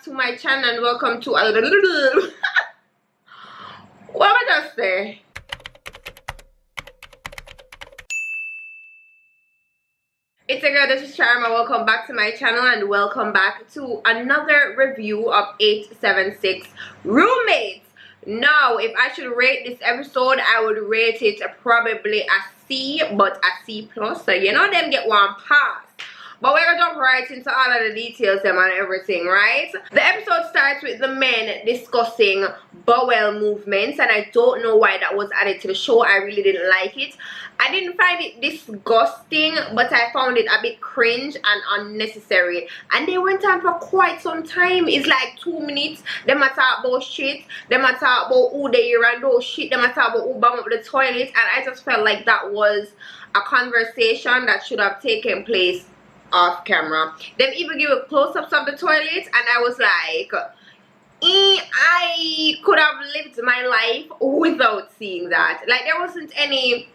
to my channel and welcome to a what am I just say? It's a girl, this is Sharma. Welcome back to my channel and welcome back to another review of 876 Roommates. Now, if I should rate this episode, I would rate it probably a C, but a C plus. So you know them get one pass. But we're gonna jump right into all of the details them and everything, right? The episode starts with the men discussing bowel movements, and I don't know why that was added to the show. I really didn't like it. I didn't find it disgusting, but I found it a bit cringe and unnecessary. And they went on for quite some time. It's like 2 minutes. Them a talk about shit. Them a talk about who they and those shit. Them a talk about who bang up the toilet. And I just felt like that was a conversation that should have taken place off camera. Them even give close-ups of the toilet, and I was like, I could have lived my life without seeing that. Like, there wasn't any,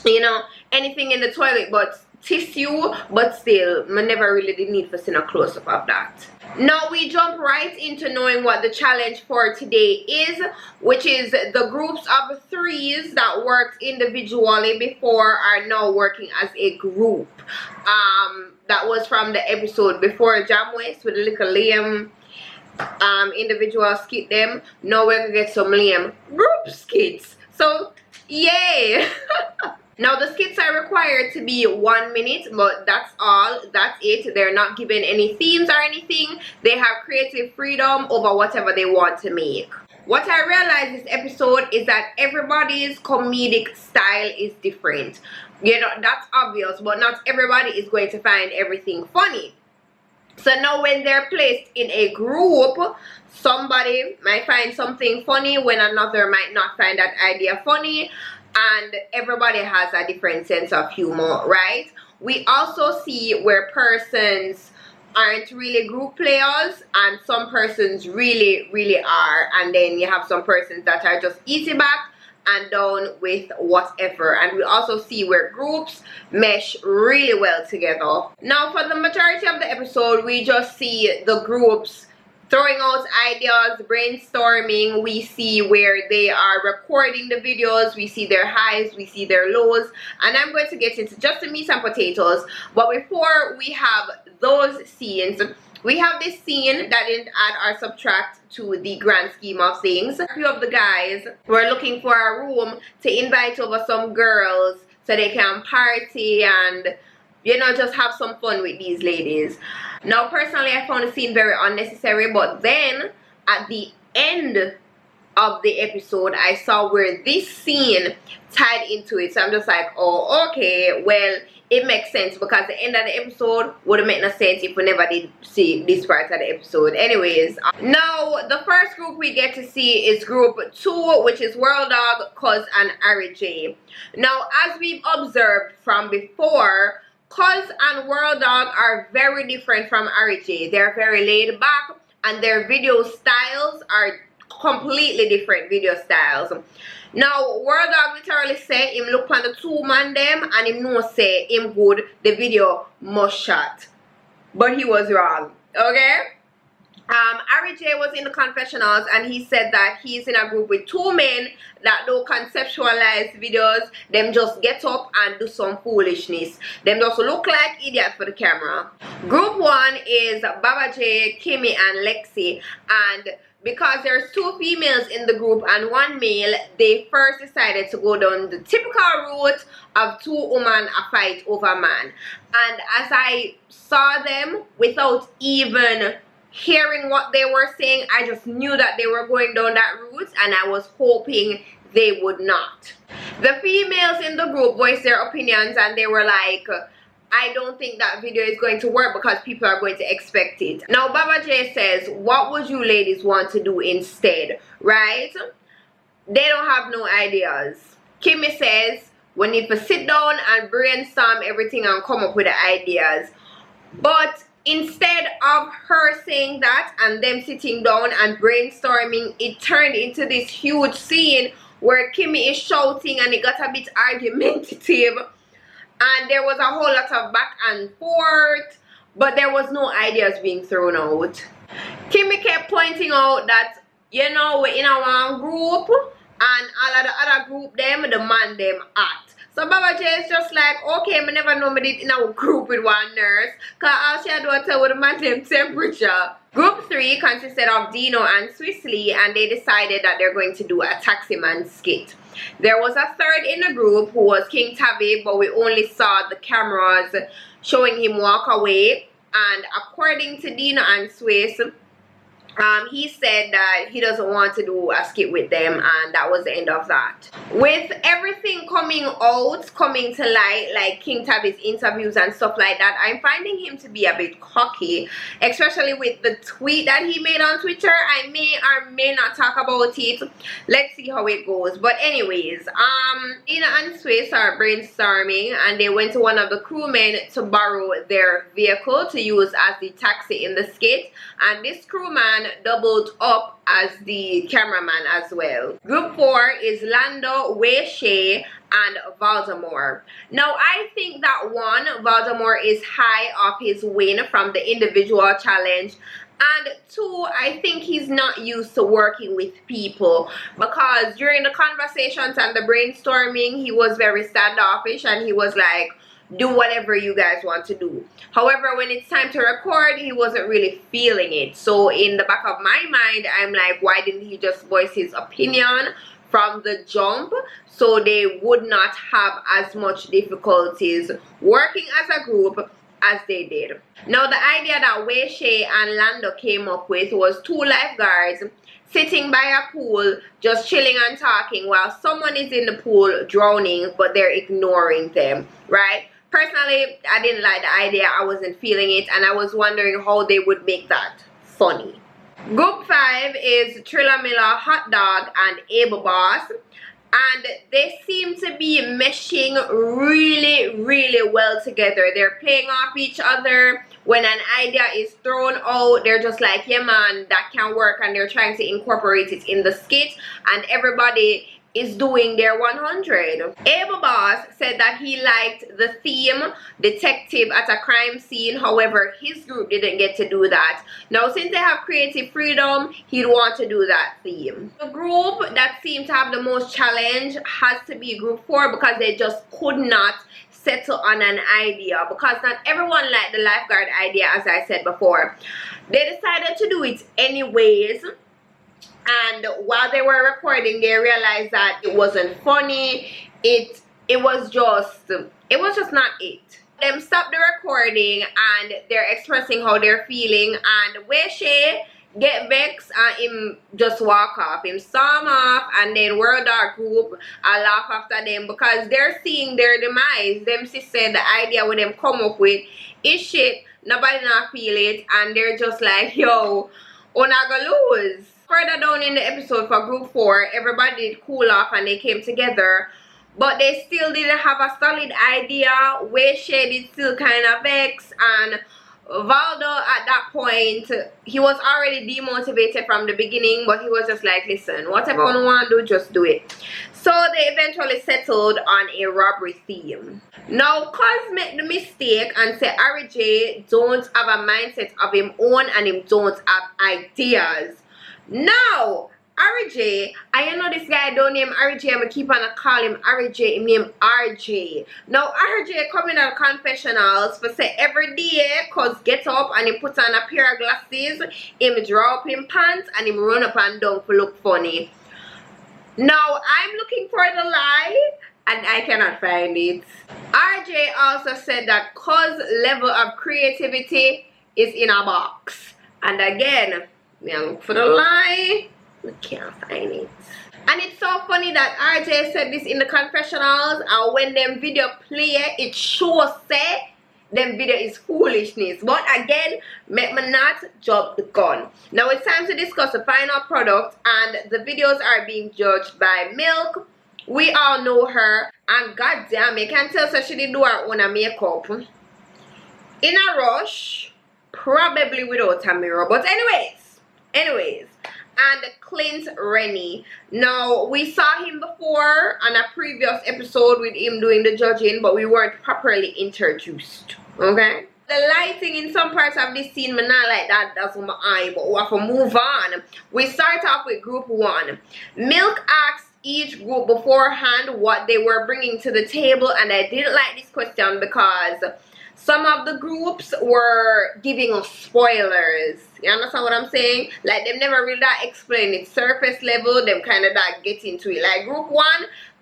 you know, anything in the toilet but tissue, but still, I never really did need to see a close-up of that. Now we jump right into knowing what the challenge for today is, which is the groups of threes that worked individually before are now working as a group. That was from the episode before Jam West with the little Liam individual skit them. Now we're gonna get some Liam group skits. So yay! Now the skits are required to be 1 minute, but that's all. That's it. They're not given any themes or anything. They have creative freedom over whatever they want to make. What I realized this episode is that everybody's comedic style is different. You know, that's obvious, but not everybody is going to find everything funny. So now when they're placed in a group, somebody might find something funny when another might not find that idea funny. And everybody has a different sense of humor, right? We also see where persons aren't really group players and some persons really are, and then you have some persons that are just easy back and down with whatever. And we also see where groups mesh really well together. Now for the majority of the episode, we just see the groups throwing out ideas, brainstorming. We see where they are recording the videos, we see their highs, we see their lows, and I'm going to get into just the meat and potatoes. But before we have those scenes, we have this scene that didn't add or subtract to the grand scheme of things. A few of the guys were looking for a room to invite over some girls so they can party and, you know, just have some fun with these ladies. Now personally I found the scene very unnecessary, but then at the end of the episode I saw where this scene tied into it, so I'm just like, oh okay, well it makes sense, because the end of the episode would have made no sense if we never did see this part of the episode. Anyways, now the first group we get to see is group 2, which is World Dog, Cuz and Ari J. Now as we've observed from before, Cuz and World Dog are very different from Ari J. They're very laid back and their video styles are completely different video styles. Now World Dog literally say him look on the 2 man them and him know say him good, the video must shot, but he was wrong. Okay, Ari J was in the confessionals and he said that he's in a group with 2 men that don't conceptualize videos. Them just get up and do some foolishness. Them just look like idiots for the camera. Group 1 is Baba J, Kimmy and Lexi, and because there's 2 females in the group and 1 male, they first decided to go down the typical route of 2 women a fight over man. And as I saw them without even hearing what they were saying, I just knew that they were going down that route, and I was hoping they would not. The females in the group voiced their opinions and they were like, I don't think that video is going to work because people are going to expect it. Now Baba J says, what would you ladies want to do instead, right? They don't have no ideas. Kimmy says, we need to sit down and brainstorm everything and come up with the ideas. But instead of her saying that and them sitting down and brainstorming, it turned into this huge scene where Kimmy is shouting and it got a bit argumentative. And there was a whole lot of back and forth, but there was no ideas being thrown out. Kimmy kept pointing out that, you know, we're in our group and all of the other group them, the man them act. So Baba J is just like, okay, I never know me did in our group with one nurse, cause all she had to tell with the man them temperature. Group 3 consisted of Dino and Swissley, and they decided that they're going to do a taximan skit. There was a third in the group who was King Tabby, but we only saw the cameras showing him walk away. And according to Dino and Swiss, he said that he doesn't want to do a skit with them, and that was the end of that. With everything coming to light, like King Tabby's interviews and stuff like that, I'm finding him to be a bit cocky, especially with the tweet that he made on Twitter. I may or may not talk about it. Let's see how it goes. But anyways, Dina and Swiss are brainstorming, and they went to one of the crewmen to borrow their vehicle to use as the taxi in the skit, and this crewman doubled up as the cameraman as well. Group 4 is Lando, Weishe, and Voldemort. Now I think that one, Voldemort is high off his win from the individual challenge, and 2, I think he's not used to working with people, because during the conversations and the brainstorming he was very standoffish and he was like, do whatever you guys want to do. However, when it's time to record, he wasn't really feeling it. So in the back of my mind, I'm like, why didn't he just voice his opinion from the jump, so they would not have as much difficulties working as a group as they did. Now the idea that Weishe and Lando came up with was 2 lifeguards sitting by a pool just chilling and talking while someone is in the pool drowning, but they're ignoring them, right? Personally, I didn't like the idea. I wasn't feeling it, and I was wondering how they would make that funny. Group 5 is Trilla Miller, Hot Dog, and Able Boss, and they seem to be meshing really well together. They're playing off each other. When an idea is thrown out, they're just like, yeah man, that can work, and they're trying to incorporate it in the skit, and everybody is doing their 100. Able Boss said that he liked the theme, detective at a crime scene. However, his group didn't get to do that. Now, since they have creative freedom, he'd want to do that theme. The group that seemed to have the most challenge has to be group 4, because they just could not settle on an idea, because not everyone liked the lifeguard idea, as I said before. They decided to do it anyways. And while they were recording, they realized that it wasn't funny. It was just not it. Them stopped the recording and they're expressing how they're feeling, and Weishe get vexed and him just walk off. Him storm off, and then World Dark Group I laugh after them, because they're seeing their demise. Them sister, the idea with them come up with is shit. Nobody not feel it, and they're just like, yo, we're not gonna lose. Further down in the episode for group 4, everybody did cool off and they came together, but they still didn't have a solid idea. Weishe did still kind of vex, and Valdo at that point, he was already demotivated from the beginning, but he was just like, listen, whatever you want to do, just do it. So they eventually settled on a robbery theme. Now, Cuz made the mistake and said Harry J don't have a mindset of him own, and him don't have ideas. Now, Harry J, I know this guy don't name Harry J, I'm gonna keep on call him Harry J, him name RJ. Now, RJ coming out confessionals for say every day, cause get up and he put on a pair of glasses, him draw up him pants, and him run up and down for look funny. Now, I'm looking for the lie, and I cannot find it. RJ also said that Cuz level of creativity is in a box. And again, me look for the lie, we can't find it. And it's so funny that RJ said this in the confessionals, and when them video play, it shows say them video is foolishness. But again, make me not jump the gun. Now it's time to discuss the final product, and the videos are being judged by Milk. We all know her, and goddamn, you can tell so she didn't do her own makeup. In a rush, probably without a mirror. But anyways, and Clint Rennie. Now, we saw him before on a previous episode with him doing the judging, but we weren't properly introduced, okay? The lighting in some parts of this scene, me not like that. That's my eye, but we have to move on. We start off with group 1. Milk asked each group beforehand what they were bringing to the table, and I didn't like this question because some of the groups were giving us spoilers. You understand what I'm saying? Like, them never really that explain it surface level. Them kind of that get into it. Like group 1,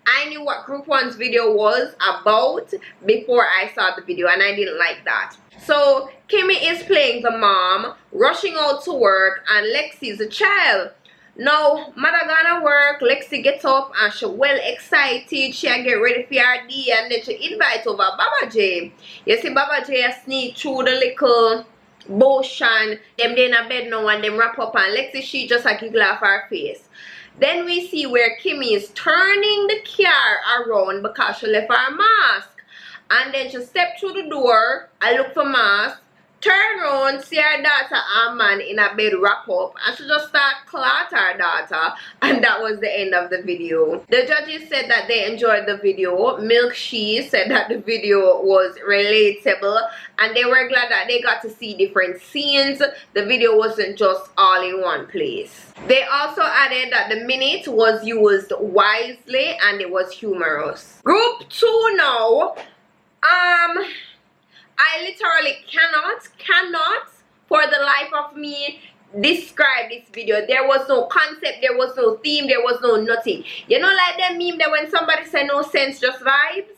I knew what group 1's video was about before I saw the video, and I didn't like that. So Kimmy is playing the mom, rushing out to work, and Lexi is a child. Now, mother gonna work, Lexi gets up and she well excited. She get ready for her day, and then she invite over Baba J. You see Baba J sneak through the little bush, and them they in a bed now, and them wrap up, and Lexi she just a giggle off her face. Then we see where Kimmy is turning the car around because she left her mask. And then she stepped through the door, I look for mask, turn around, see her daughter and man in a bed wrap up, and she just start clot her daughter, and that was the end of the video. The judges said that they enjoyed the video. Milk She said that the video was relatable, and they were glad that they got to see different scenes. The video wasn't just all in one place. They also added that the minute was used wisely and it was humorous. Group 2 now. I literally cannot for the life of me describe this video. There was no concept, there was no theme, there was no nothing. You know, like that meme that when somebody say no sense, just vibes?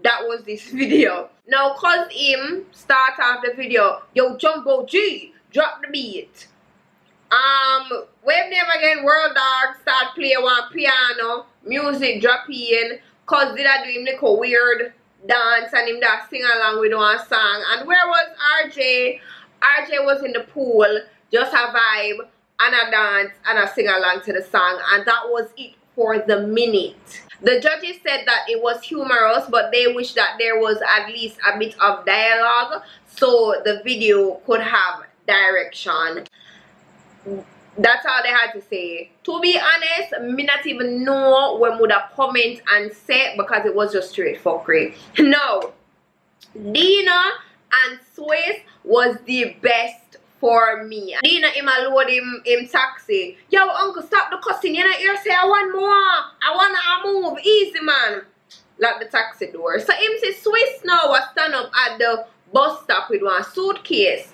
That was this video. Now, cause him start off the video, yo Jumbo G, drop the beat. Wave name again, World Dog, start playing one piano, music drop in, cause did I do him like a weird dance, and him that sing along with one song. And where was RJ? RJ was in the pool, just a vibe and a dance and a sing along to the song, and that was it for the minute. The judges said that it was humorous, but they wish that there was at least a bit of dialogue so the video could have direction. That's all they had to say. To be honest, me not even know when would have comment and say, because it was just straight fuckery. No, Dina and Swiss was the best for me. Dina him load him taxi. Yo uncle, stop the cussing. You know here say I want more. I wanna move. Easy man. Lock the taxi door. So him say Swiss now was stand up at the bus stop with one suitcase.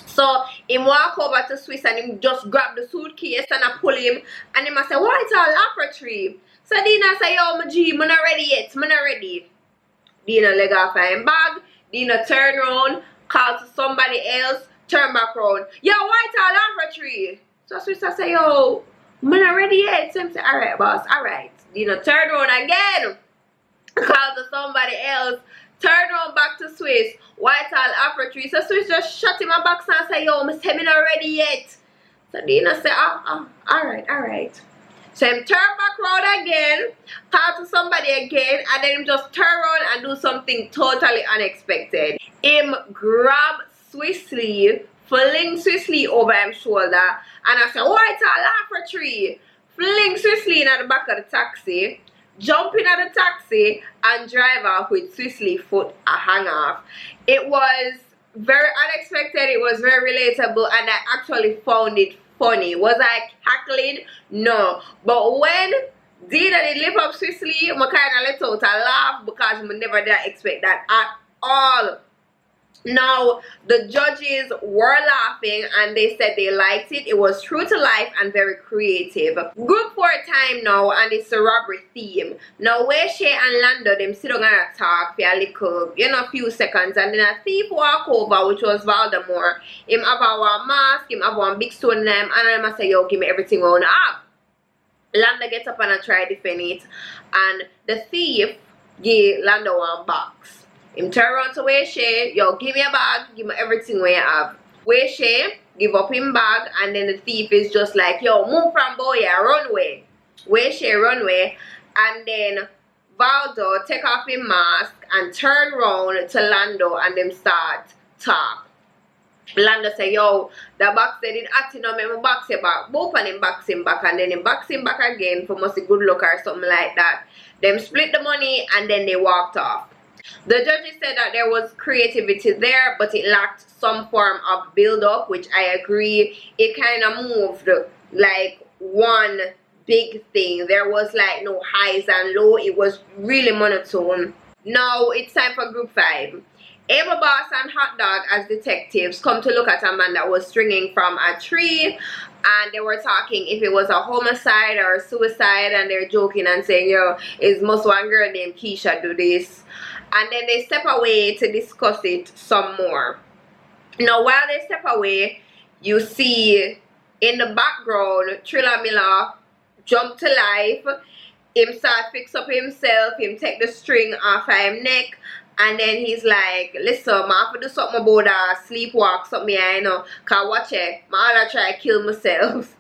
So him walk over to Swiss and him just grab the suitcase and I pull him, and him I say, why it's all laboratory? So Dina say, yo my G, I'm not ready yet, I'm not ready. Dina leg off him bag, Dina turn around, call to somebody else, turn back around. Yo, why it's all laboratory? So Swiss I say, yo, I'm not ready yet. So him say, alright boss, alright. Dina turn around again, call to somebody else, turn around back to Swiss. White all after 3. So Swiss just shut him a box and say, yo, Miss Hemi not ready yet. So Dina say, alright. So him turn back round again, call to somebody again, and then him just turn around and do something totally unexpected. Him grab Swiss sleeve, fling Swiss sleeve over his shoulder, and I say, white all after 3. Fling Swiss sleeve in the back of the taxi, jump in at the taxi and drive off with Swiss foot a hang off. It was very unexpected, it was very relatable, and I actually found it funny. Was I cackling? No. But when Dina did lift up Swiss I kind of let out a laugh because I never did expect that at all. Now, the judges were laughing and they said they liked it. It was true to life and very creative. Group 4 time now, and it's a robbery theme. Now, where Shay and Lando, them sit down and talk for a little, you know, few seconds, and then a thief walk over, which was Voldemort. Him have one mask, him have one big stone in them, and I say, yo, give me everything we wanna have. Lando gets up and I try to defend it, and the thief give Lando one box. Him turn around to Weishe, yo, give me a bag, give me everything we have. Weishe give up him bag, and then the thief is just like, yo, move from boy, run away. Weishe run away, and then Valdo take off his mask and turn around to Lando, and them start talk. Lando say, yo, the box they did acting on me, my box him back. Both and him box him back, and then him box him back again for must be good luck or something like that. Them split the money and then they walked off. The judges said that there was creativity there, but it lacked some form of build-up, which I agree. It kind of moved like one big thing. There was like no highs and low. It was really monotone. Now it's time for group 5. Ava Boss and Hot Dog as detectives come to look at a man that was swinging from a tree, and they were talking if it was a homicide or a suicide, and they're joking and saying, yo, it must one girl named Keisha do this. And then they step away to discuss it some more. Now while they step away, you see in the background Trilla Miller jump to life. Him start fix up himself, him take the string off of him neck, and then he's like, listen, I have to do something about that sleepwalk, something I know, cause watch it, I all try to kill myself.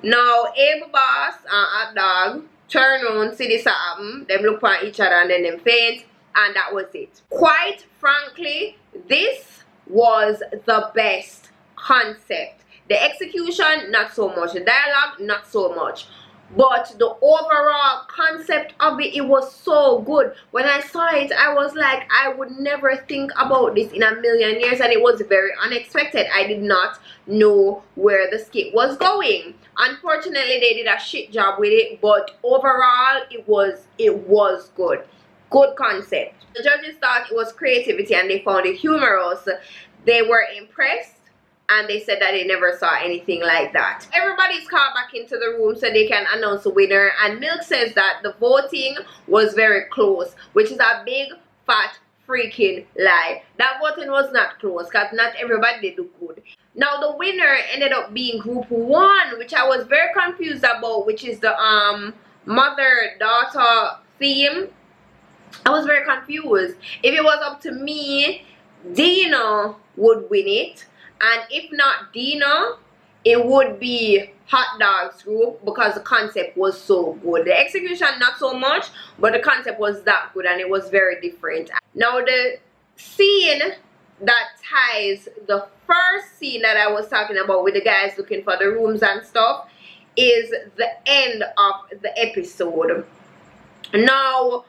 Now Ava Boss and Hot Dog turn around, see this happen, them look at each other and then them faint, and that was it. Quite frankly, this was the best concept. The execution, not so much. The dialogue, not so much. But the overall concept of it, it was so good. When I saw it, I was like, I would never think about this in a million years, and it was very unexpected. I did not know where the skit was going. Unfortunately, they did a shit job with it, but overall, it was good. Good concept. The judges thought it was creativity and they found it humorous. They were impressed, and they said that they never saw anything like that. Everybody's called back into the room so they can announce a winner, and Milk says that the voting was very close, which is a big fat freaking lie. That voting was not close because not everybody did do good. Now the winner ended up being group 1, which I was very confused about, which is the mother-daughter theme. I was very confused. If it was up to me, Dina would win it. And if not Dina, it would be Hot Dog's group because the concept was so good. The execution not so much, but the concept was that good and it was very different. Now the scene that ties the first scene that I was talking about with the guys looking for the rooms and stuff is the end of the episode. Now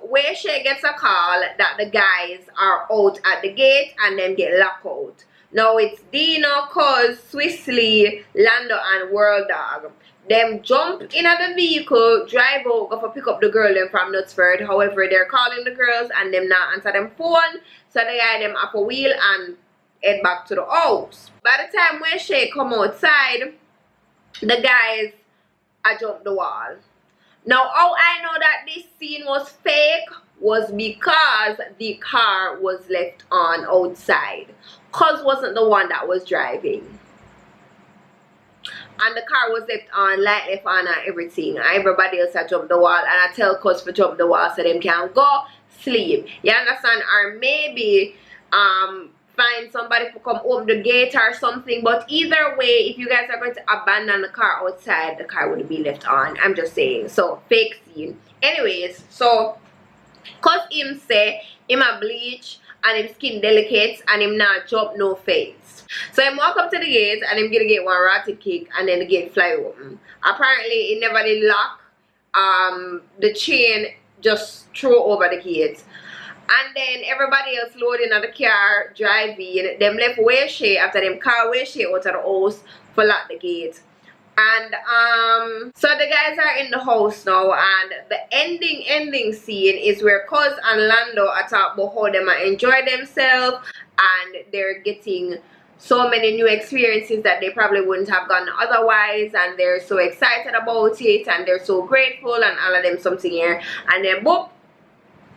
where she gets a call that the guys are out at the gate and then get locked out. Now it's Dino, Cuz, Swissley, Lando and World Dog. Them jump in at the vehicle, drive out, go for pick up the girl them from Knutsford. However, they're calling the girls and them not answer them phone. So they guy them up a wheel and head back to the house. By the time when she come outside, the guys are jump the wall. Now, how I know that this scene was fake was because the car was left on outside. Cuz wasn't the one that was driving. And the car was left on, light left on and everything. And everybody else had jumped the wall. And I tell Cuz to jump the wall so them can go sleep. You understand? Or maybe find somebody to come open the gate or something. But either way, if you guys are going to abandon the car outside, the car would be left on. I'm just saying. So fake scene. Anyways, so cause him say him a bleach and him skin delicate and him not jump no face. So him walk up to the gate and him gonna get one rotted kick and then the gate fly open. Apparently it never did lock. The chain just threw over the gate. And then everybody else loading on the car, driving. Them left way shade after them car way shade out of the house for lock the gate. And so the guys are in the house now, and the ending scene is where Cuz and Lando are talking about how them enjoy themselves and they're getting so many new experiences that they probably wouldn't have gotten otherwise, and they're so excited about it and they're so grateful and all of them something here, and then boop,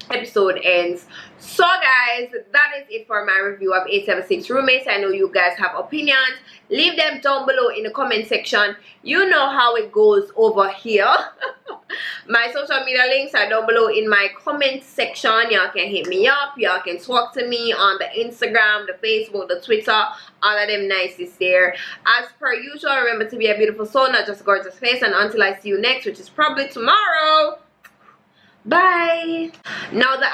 episode ends. So guys, that is it for my review of 876 Roommates. I know you guys have opinions. Leave them down below in the comment section. You know how it goes over here. My social media links are down below in my comment section. Y'all can hit me up. Y'all can talk to me on the Instagram, the Facebook, the Twitter. All of them nice is there. As per usual, remember to be a beautiful soul, not just a gorgeous face. And until I see you next, which is probably tomorrow, bye. Now the